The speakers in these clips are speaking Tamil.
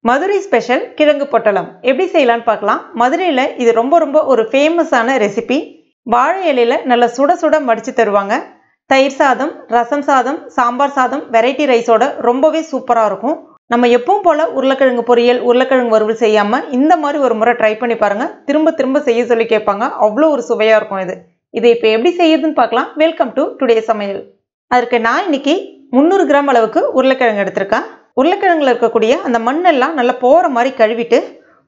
மதுரை ஸ்பெஷல் கிழங்கு பொட்டலம் எப்படி செய்யலாம்னு பார்க்கலாம். மதுரையில் இது ரொம்ப ஒரு ஃபேமஸான ரெசிபி. வாழை இலையில் நல்லா சுட சுட மடித்து தருவாங்க. தயிர் சாதம், ரசம் சாதம், சாம்பார் சாதம், வெரைட்டி ரைஸோட ரொம்பவே சூப்பராக இருக்கும். நம்ம எப்பவும் போல் உருளைக்கிழங்கு பொரியல், உருளைக்கிழங்கு வறுவல் செய்யாமல் இந்த மாதிரி ஒரு முறை ட்ரை பண்ணி பாருங்கள். திரும்ப செய்ய சொல்லி கேட்பாங்க. அவ்வளோ ஒரு சுவையாக இருக்கும் இதை இப்போ எப்படி செய்யுதுன்னு பார்க்கலாம். வெல்கம் டு டுடே சமையல். அதற்கு நான் இன்னைக்கு 300 கிராம் அளவுக்கு உருளைக்கிழங்கு எடுத்திருக்கேன். உருளைக்கிழங்குல இருக்கக்கூடிய அந்த மண்ணெல்லாம் நல்லா போகிற மாதிரி கழுவிட்டு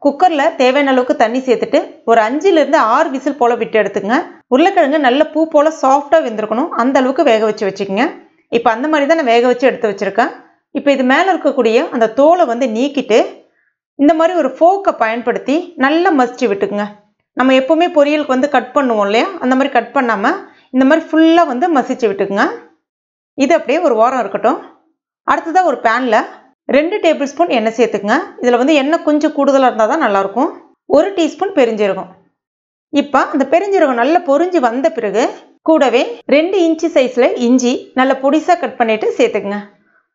குக்கரில் தேவையான அளவுக்கு தண்ணி சேர்த்துட்டு ஒரு 5லிருந்து 6 விசில் போல் விட்டு எடுத்துங்க. உருளைக்கிழங்கு நல்ல பூ போல் சாஃப்டாக வெந்திருக்கணும். அந்த அளவுக்கு வேக வச்சுக்கோங்க. இப்போ அந்த மாதிரி தான் நான் வேக வச்சு எடுத்து வச்சுருக்கேன். இப்போ இது மேலே இருக்கக்கூடிய அந்த தோலை நீக்கிட்டு இந்த மாதிரி ஒரு ஃபோக்கை பயன்படுத்தி நல்லா மசிச்சு விட்டுக்குங்க. நம்ம எப்போவுமே பொரியலுக்கு கட் பண்ணுவோம் இல்லையா, அந்த மாதிரி கட் பண்ணாமல் இந்த மாதிரி ஃபுல்லாக மசிச்சு விட்டுக்குங்க. இது அப்படியே ஒரு வாரம் இருக்கட்டும். அடுத்ததாக ஒரு பேனில் 2 டேபிள் ஸ்பூன் எண்ணெய் சேர்த்துக்குங்க. இதில் எண்ணெய் கொஞ்சம் கூடுதலாக இருந்தால் தான் நல்லாயிருக்கும். 1 டீஸ்பூன் பெருஞ்சீரகம். இப்போ அந்த பெருஞ்சீரகம் நல்லா பொரிஞ்சு வந்த பிறகு கூடவே 2 இன்ச்சு சைஸில் இஞ்சி நல்லா பொடிசாக கட் பண்ணிவிட்டு சேர்த்துக்குங்க.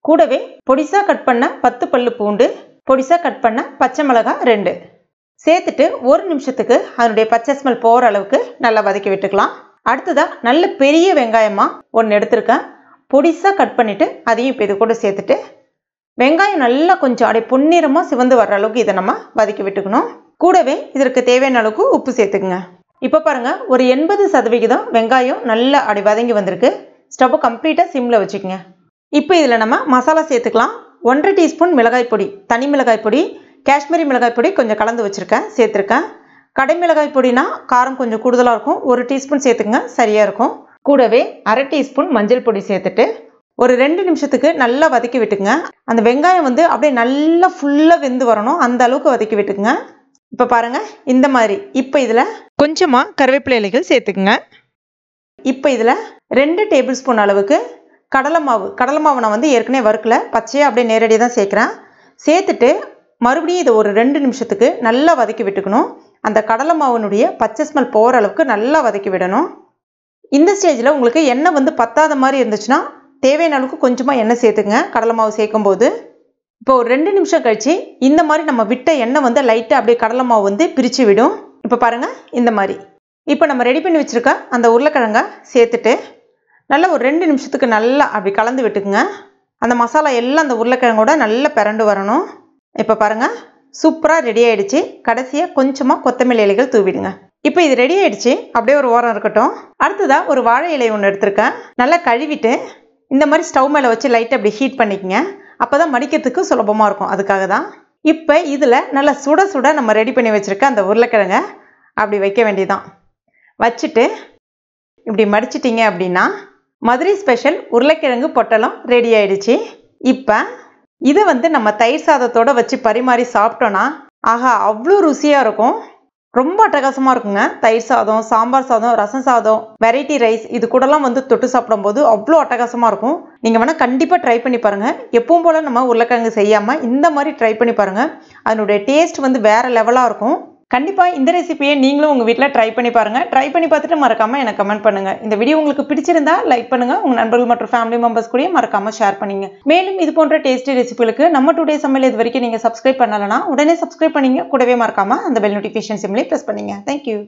கூடவே பொடிசாக கட் பண்ண 10 பல்லு பூண்டு, பொடிசாக கட் பண்ண பச்சை மிளகாய் 2 சேர்த்துட்டு 1 நிமிஷத்துக்கு அதனுடைய பச்சை ஸ்மெல் போகிற அளவுக்கு நல்லா வதக்கி விட்டுக்கலாம். அடுத்ததாக நல்ல பெரிய வெங்காயமாக 1 எடுத்திருக்கேன். பொடிசாக கட் பண்ணிவிட்டு அதையும் இப்போ இது கூட சேர்த்துட்டு வெங்காயம் நல்லா கொஞ்சம் அப்படியே பொன்னிறமாக சிவந்து வர்ற அளவுக்கு இதை நம்ம வதக்கி விட்டுக்கணும். கூடவே இதற்கு தேவையான அளவுக்கு உப்பு சேர்த்துக்குங்க. இப்போ பாருங்கள், ஒரு 80% வெங்காயம் நல்லா அப்படி வதங்கி வந்திருக்கு. ஸ்டவ்வை கம்ப்ளீட்டாக சிம்மில் வச்சுக்கோங்க. இப்போ இதில் நம்ம மசாலா சேர்த்துக்கலாம். 1.5 டீஸ்பூன் மிளகாய் பொடி, தனி மிளகாய் பொடி, காஷ்மீரி மிளகாய் பொடி கொஞ்சம் கலந்து வச்சுருக்கேன், சேர்த்துருக்கேன். கடை மிளகாய் பொடினா காரம் கொஞ்சம் கூடுதலாக இருக்கும். 1 டீஸ்பூன் சேர்த்துக்குங்க, சரியாக இருக்கும். கூடவே 1/2 டீஸ்பூன் மஞ்சள் பொடி சேர்த்துட்டு ஒரு 2 நிமிஷத்துக்கு நல்லா வதக்கி விட்டுக்குங்க. அந்த வெங்காயம் அப்படியே நல்லா ஃபுல்லாக வெந்து வரணும். அந்த அளவுக்கு வதக்கி விட்டுக்குங்க. இப்போ பாருங்கள், இந்த மாதிரி. இப்போ இதில் கொஞ்சமாக கருவேப்பிலை இலைகள் சேர்த்துக்குங்க. இப்போ இதில் 2 டேபிள் ஸ்பூன் அளவுக்கு கடலை மாவு நான் ஏற்கனவே வறுக்கல, பச்சையாக அப்படியே நேரடியாக தான் சேர்க்குறேன். சேர்த்துட்டு மறுபடியும் இதை ஒரு 2 நிமிஷத்துக்கு நல்லா வதக்கி விட்டுக்கணும். அந்த கடலை மாவினுடைய பச்சை ஸ்மெல் போகிற அளவுக்கு நல்லா வதக்கி விடணும். இந்த ஸ்டேஜில் உங்களுக்கு எண்ணெய் பத்தாத மாதிரி இருந்துச்சுன்னா தேவையான அளவுக்கு கொஞ்சமாக எண்ணெய் சேர்த்துங்க. கடலை மாவு சேர்க்கும் போது இப்போ ஒரு 2 நிமிஷம் கழித்து இந்த மாதிரி நம்ம விட்ட எண்ணெய் லைட்டாக அப்படியே கடலை மாவு பிரித்து விடும். இப்போ பாருங்கள், இந்த மாதிரி. இப்போ நம்ம ரெடி பண்ணி வச்சுருக்க அந்த உருளைக்கிழங்கை சேர்த்துட்டு நல்லா ஒரு 2 நிமிஷத்துக்கு நல்லா அப்படி கலந்து விட்டுக்குங்க. அந்த மசாலா எல்லாம் அந்த உருளைக்கிழங்கோட நல்லா பிறண்டு வரணும். இப்போ பாருங்கள், சூப்பராக ரெடி ஆகிடுச்சு. கடைசியாக கொஞ்சமாக கொத்தமல்லி இலைகள் தூவிடுங்க. இப்போ இது ரெடி ஆகிடுச்சு, அப்படியே ஒரு வாரம் இருக்கட்டும். அடுத்ததாக ஒரு வாழை இலை ஒன்று எடுத்திருக்கேன். நல்லா கழுவிட்டு இந்த மாதிரி ஸ்டவ் மேலே வச்சு லைட்டாக அப்படி ஹீட் பண்ணிக்கங்க. அப்போ தான் மடிக்கிறதுக்கு சுலபமாக இருக்கும், அதுக்காக தான். இப்போ இதில் நல்லா சுட சுட நம்ம ரெடி பண்ணி வச்சுருக்க அந்த உருளைக்கிழங்கை அப்படி வைக்க வேண்டியதான். வச்சுட்டு இப்படி மடிச்சிட்டிங்க அப்படின்னா மதுரை ஸ்பெஷல் உருளைக்கிழங்கு பொட்டலம் ரெடி ஆகிடுச்சு. இப்போ இதை நம்ம தயிர் சாதத்தோடு வச்சு பரிமாறி சாப்பிட்டோன்னா ஆஹா, அவ்வளோ ருசியாக இருக்கும். ரொம்ப அட்டகாசமாக இருக்குங்க. தயிர் சாதம், சாம்பார் சாதம், ரசம் சாதம், வெரைட்டி ரைஸ் இது கூடலாம் தொட்டு சாப்பிடும்போது அவ்வளோ அட்டகாசமாக இருக்கும். நீங்கள் வேணால் கண்டிப்பாக ட்ரை பண்ணி பாருங்கள். எப்பவும் போல் நம்ம உருளைக்கிழங்கு செய்யாமல் இந்த மாதிரி ட்ரை பண்ணி பாருங்கள். அதனுடைய டேஸ்ட் வேறு லெவலாக இருக்கும். கண்டிப்பாக இந்த ரெசிபியை நீங்களும் உங்கள் வீட்டில் ட்ரை பண்ணி பாருங்கள். ட்ரை பண்ணி பார்த்துட்டு மறக்காமல் எனக்கு கமெண்ட் பண்ணுங்கள். இந்த வீடியோ உங்களுக்கு பிடிச்சிருந்தா லைக் பண்ணுங்கள். உங்கள் நண்பர்கள் மற்றும் ஃபேமிலி மெம்பர்ஸ் கூட மறக்காமல் ஷேர் பண்ணிங்க. மேலும் இது போன்ற டேஸ்டி ரெசிபிகளுக்கு நம்ம டுடே சமையல் இது வரைக்கும் நீங்கள் சப்ஸ்கிரைப் பண்ணலைன்னா உடனே சப்ஸ்கிரைப் பண்ணிங்க. கூடவே மறக்காமல் அந்த பெல் நோட்டிஃபிகேஷன் சிம்லேயே ப்ரெஸ் பண்ணிங்க. தேங்க்யூ.